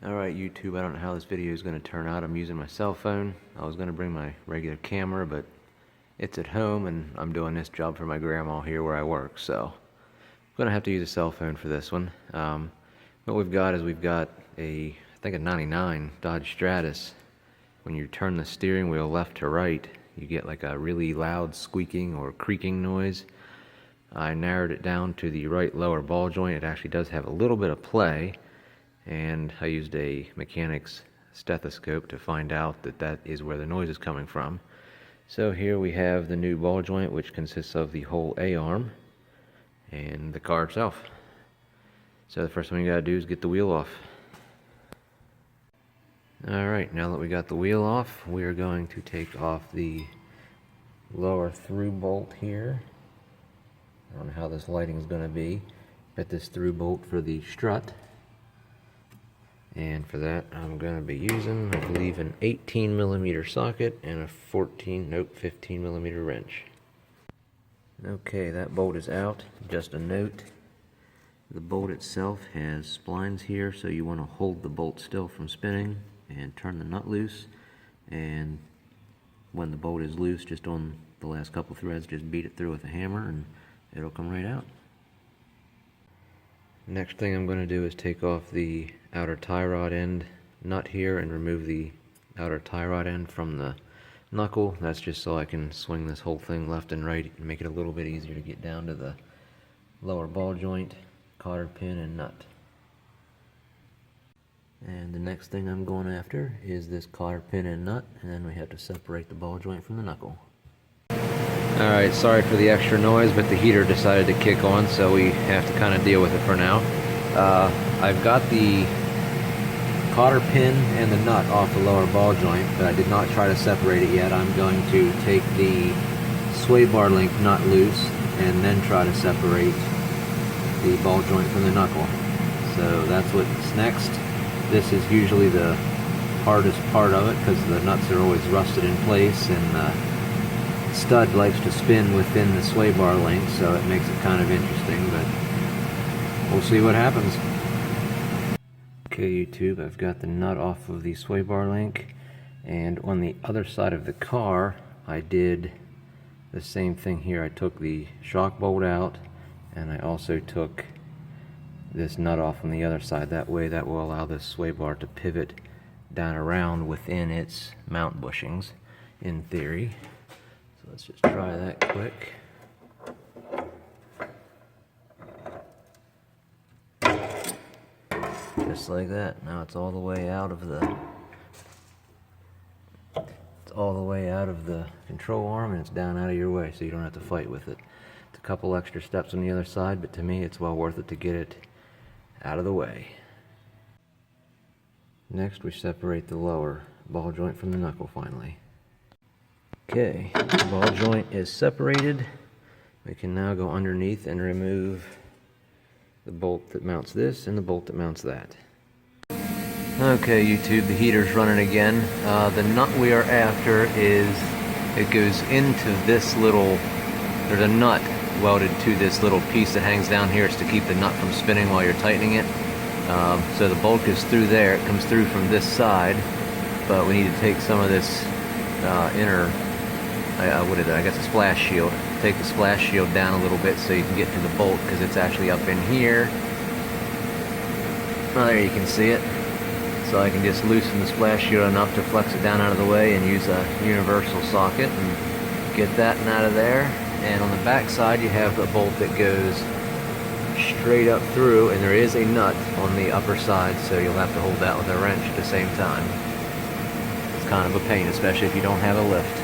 Alright YouTube, I don't know how this video is going to turn out. I'm using my cell phone. I was going to bring my regular camera, but it's at home and I'm doing this job for my grandma here where I work, so I'm going to have to use a cell phone for this one. What we've got is we've got I think a 99 Dodge Stratus. When you turn the steering wheel left to right, you get like a really loud squeaking or creaking noise. I narrowed it down to the right lower ball joint. It actually does have a little bit of play. And I used a mechanic's stethoscope to find out that that is where the noise is coming from. So here we have the new ball joint, which consists of the whole A-arm and the car itself. So the first thing we gotta do is get the wheel off. Alright, now that we got the wheel off, we are going to take off the lower through bolt here. I don't know how this lighting is going to be. Got this through bolt for the strut. And for that, I'm going to be using, I believe, an 18mm socket and a 15mm wrench. Okay, that bolt is out. Just a note, the bolt itself has splines here, so you want to hold the bolt still from spinning and turn the nut loose. And when the bolt is loose, just on the last couple threads, just beat it through with a hammer and it'll come right out. Next thing I'm going to do is take off the outer tie rod end nut here and remove the outer tie rod end from the knuckle. That's just so I can swing this whole thing left and right and make it a little bit easier to get down to the lower ball joint, cotter pin, and nut. And the next thing I'm going after is this cotter pin and nut, and then we have to separate the ball joint from the knuckle. Alright, sorry for the extra noise, but the heater decided to kick on, so we have to kind of deal with it for now. I've got the cotter pin and the nut off the lower ball joint, but I did not try to separate it yet. I'm going to take the sway bar link nut loose and then try to separate the ball joint from the knuckle. So that's what's next. This is usually the hardest part of it because the nuts are always rusted in place, and stud likes to spin within the sway bar link, so it makes it kind of interesting, but we'll see what happens. Okay YouTube, I've got the nut off of the sway bar link, and on the other side of the car I did the same thing here. I took the shock bolt out and I also took this nut off on the other side. That way that will allow this sway bar to pivot down around within its mount bushings in theory. So let's just try that quick. Just like that. Now it's all the way out of the control arm, and it's down out of your way, so you don't have to fight with it. It's a couple extra steps on the other side, but to me it's well worth it to get it out of the way. Next we separate the lower ball joint from the knuckle finally. Okay, the ball joint is separated. We can now go underneath and remove the bolt that mounts this and the bolt that mounts that. Okay YouTube, the heater's running again. The nut we are after it goes into this little, there's a nut welded to this little piece that hangs down here. It's to keep the nut from spinning while you're tightening it. So the bolt goes through there, it comes through from this side, but we need to take some of this inner, I guess a splash shield. Take the splash shield down a little bit so you can get to the bolt, because it's actually up in here. Oh, there you can see it. So I can just loosen the splash shield enough to flex it down out of the way and use a universal socket and get that out of there. And on the back side you have a bolt that goes straight up through, and there is a nut on the upper side, so you'll have to hold that with a wrench at the same time. It's kind of a pain, especially if you don't have a lift.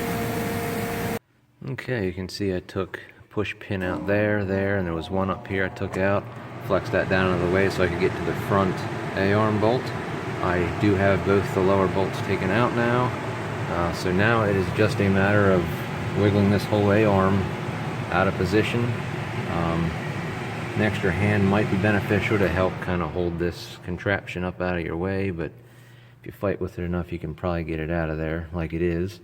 Okay, you can see I took a push pin out there, and there was one up here I took out. Flexed that down out of the way so I could get to the front A-arm bolt. I do have both the lower bolts taken out now. So now it is just a matter of wiggling this whole A-arm out of position. An extra hand might be beneficial to help kind of hold this contraption up out of your way, but if you fight with it enough you can probably get it out of there like it is.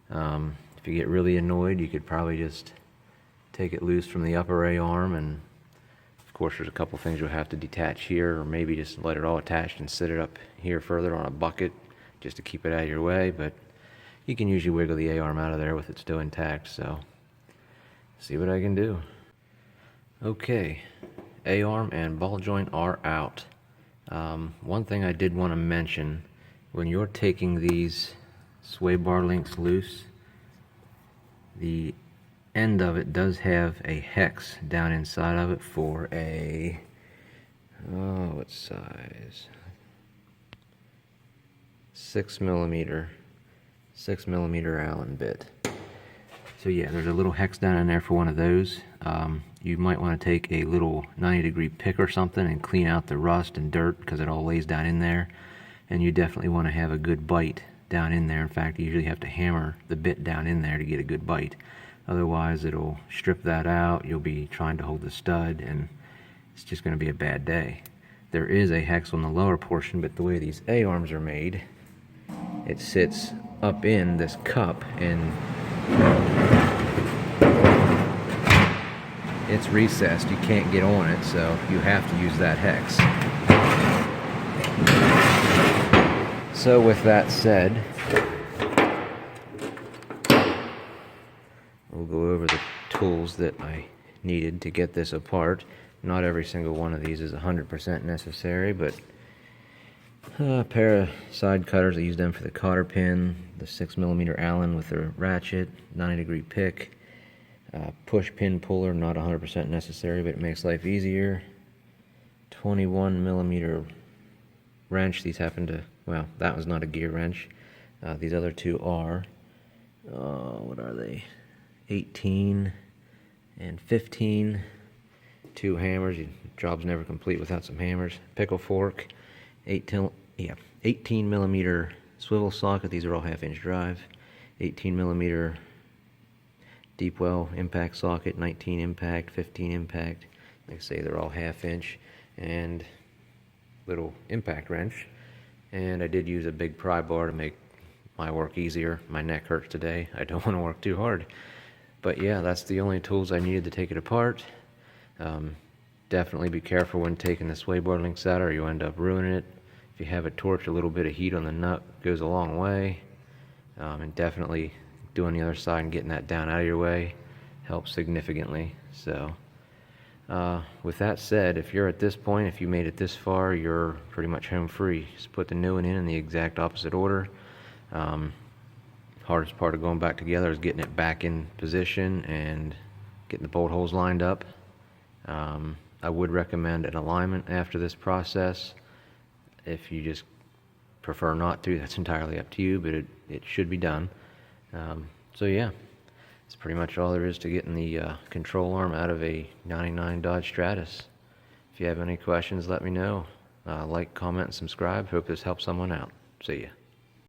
If you get really annoyed, you could probably just take it loose from the upper A-arm, and of course, there's a couple things you'll have to detach here, or maybe just let it all attached and sit it up here further on a bucket just to keep it out of your way, but you can usually wiggle the A-arm out of there with it still intact, so see what I can do. Okay, A-arm and ball joint are out. One thing I did want to mention, when you're taking these sway bar links loose, the end of it does have a hex down inside of it for a, what size? 6 millimeter Allen bit. So yeah, there's a little hex down in there for one of those. You might want to take a little 90-degree pick or something and clean out the rust and dirt, because it all lays down in there. And you definitely want to have a good bite down in there. In fact, you usually have to hammer the bit down in there to get a good bite. Otherwise, it'll strip that out. You'll be trying to hold the stud, and it's just going to be a bad day. There is a hex on the lower portion, but the way these A-arms are made, it sits up in this cup, and it's recessed. You can't get on it, so you have to use that hex. So with that said, we'll go over the tools that I needed to get this apart. Not every single one of these is 100% necessary, but a pair of side cutters. I used them for the cotter pin, the 6 millimeter Allen with the ratchet, 90-degree pick, push pin puller, not 100% necessary, but it makes life easier. 21 millimeter wrench. These happen to, well, that was not a gear wrench. These other two are, what are they? 18 and 15. 2 hammers. Your job's never complete without some hammers. Pickle fork. 18 millimeter swivel socket. These are all 1/2 inch drive. 18 millimeter deep well impact socket. 19 impact, 15 impact. Like I say, they're all 1/2 inch. And little impact wrench. And I did use a big pry bar to make my work easier. My neck hurts today. I don't want to work too hard. But yeah, that's the only tools I needed to take it apart. Definitely be careful when taking the sway bar links out, or you end up ruining it. If you have a torch, a little bit of heat on the nut goes a long way. And definitely doing the other side and getting that down out of your way helps significantly. So with that said, if you're at this point, if you made it this far, you're pretty much home free. Just put the new one in the exact opposite order. Hardest part of going back together is getting it back in position and getting the bolt holes lined up. I would recommend an alignment after this process. If you just prefer not to, that's entirely up to you, but it should be done. So yeah, that's pretty much all there is to getting the control arm out of a 99 Dodge Stratus. If you have any questions, let me know. Like, comment, and subscribe. Hope this helps someone out. See ya.